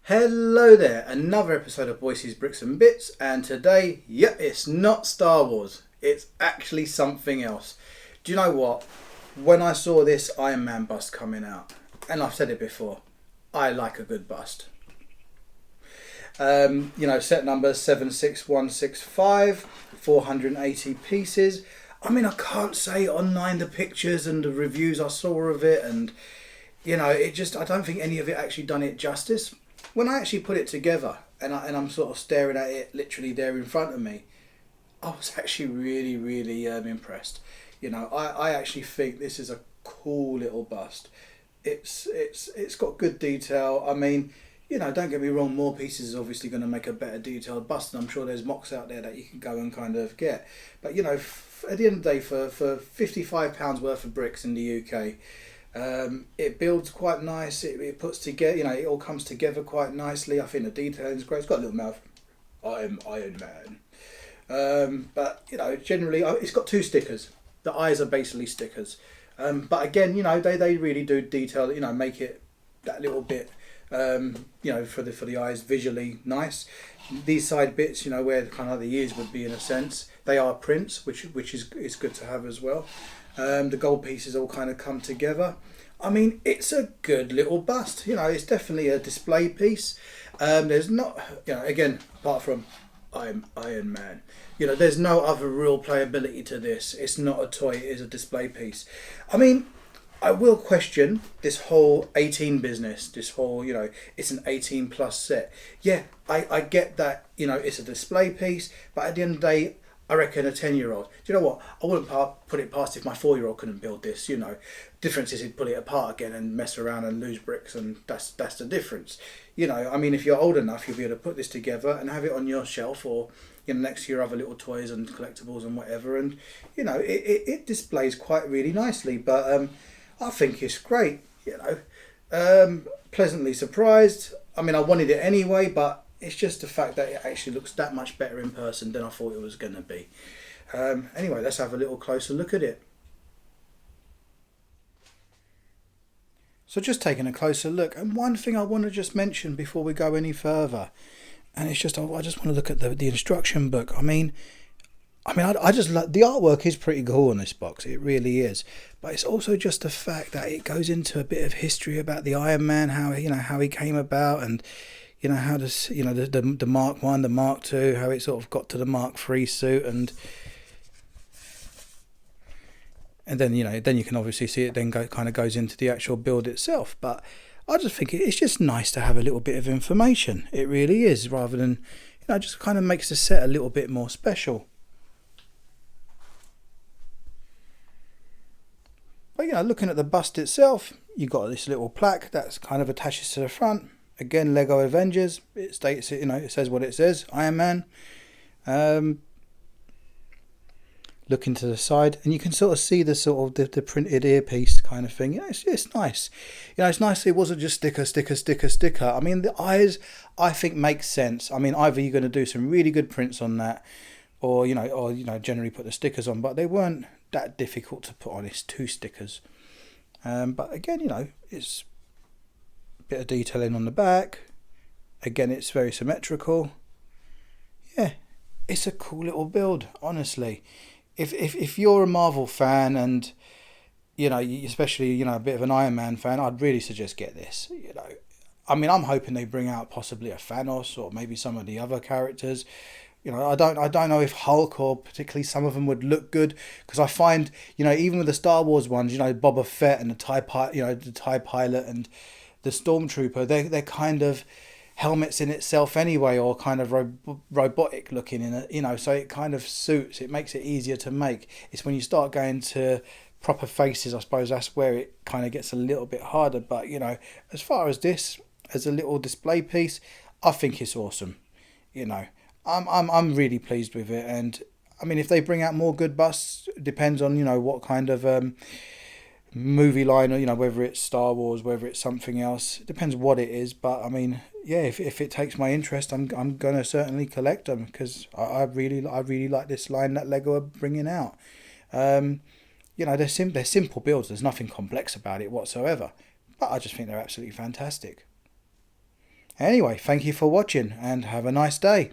Hello there, another episode of Boise's Bricks and Bits, and today, it's not Star Wars, it's actually something else. Do you know what? When I saw this Iron Man bust coming out, and I've said it before, I like a good bust. Set number 76165, 480 pieces. I mean, I can't say online the pictures and the reviews I saw of it, and I don't think any of it actually done it justice. When I actually put it together and I'm sort of staring at it literally there in front of me, I was actually really, really impressed. I actually think this is a cool little bust. It's got good detail. I mean, don't get me wrong, more pieces is obviously going to make a better detailed bust, and I'm sure there's mocks out there that you can go and kind of get. But at the end of the day, for £55 worth of bricks in the UK, it builds quite nice. It puts together, it all comes together quite nicely. I think the detailing is great. It's got a little mouth. I'm Iron Man. But generally, it's got two stickers. The eyes are basically stickers. But again, they really do detail. Make it that little bit. For the eyes visually nice. These side bits, where kind of the ears would be in a sense, they are prints, which is good to have as well. The gold pieces all kind of come together. I mean, it's a good little bust. It's definitely a display piece. There's not, again, apart from I'm Iron Man, there's no other real playability to this. It's not a toy, it is a display piece. I mean, I will question this whole 18 business, this whole, it's an 18 plus set. Yeah, I get that, it's a display piece, but at the end of the day, I reckon a 10-year-old. Do you know what? I wouldn't put it past if my 4-year-old couldn't build this. Difference is he'd pull it apart again and mess around and lose bricks, and that's the difference. I mean, if you're old enough, you'll be able to put this together and have it on your shelf, or next to your other little toys and collectibles and whatever, and it displays quite really nicely. But I think it's great. Pleasantly surprised. I mean, I wanted it anyway, but it's just the fact that it actually looks that much better in person than I thought it was going to be. Anyway, let's have a little closer look at it. So just taking a closer look, and one thing I want to just mention before we go any further, and it's just I just want to look at the instruction book. I just like the artwork is pretty cool on this box. It really is, but it's also just the fact that it goes into a bit of history about the Iron Man, how he came about, and how does the Mark 1, the Mark 2, how it sort of got to the Mark 3 suit, and then then you can obviously see it then kind of goes into the actual build itself. But I just think it's just nice to have a little bit of information. It really is, rather than just kind of makes the set a little bit more special. But looking at the bust itself, you've got this little plaque that's kind of attaches to the front. Again, Lego Avengers. It states it. It says what it says. Iron Man. Looking to the side, and you can sort of see the sort of the printed earpiece kind of thing. It's nice. It's nice. It wasn't just sticker. I mean, the eyes, I think, make sense. I mean, either you're going to do some really good prints on that, or generally put the stickers on, but they weren't that difficult to put on. It's two stickers. But again, it's a bit of detailing on the back. Again, it's very symmetrical. Yeah, it's a cool little build, honestly. If you're a Marvel fan and especially a bit of an Iron Man fan, I'd really suggest get this. I mean, I'm hoping they bring out possibly a Thanos or maybe some of the other characters. I don't know if Hulk or particularly some of them would look good, because I find even with the Star Wars ones, Boba Fett and the TIE pilot and the Stormtrooper, they're kind of helmets in itself anyway, or kind of robotic looking in it, so it kind of suits. It makes it easier to make. It's when you start going to proper faces, I suppose that's where it kind of gets a little bit harder. But as far as this as a little display piece, I think it's awesome. I'm really pleased with it, and I mean, if they bring out more good busts, depends on what kind of movie line, or whether it's Star Wars, whether it's something else. It depends what it is, but I mean, yeah, if it takes my interest, I'm gonna certainly collect them, because I really like this line that Lego are bringing out. They're simple builds. There's nothing complex about it whatsoever, but I just think they're absolutely fantastic. Anyway, thank you for watching and have a nice day.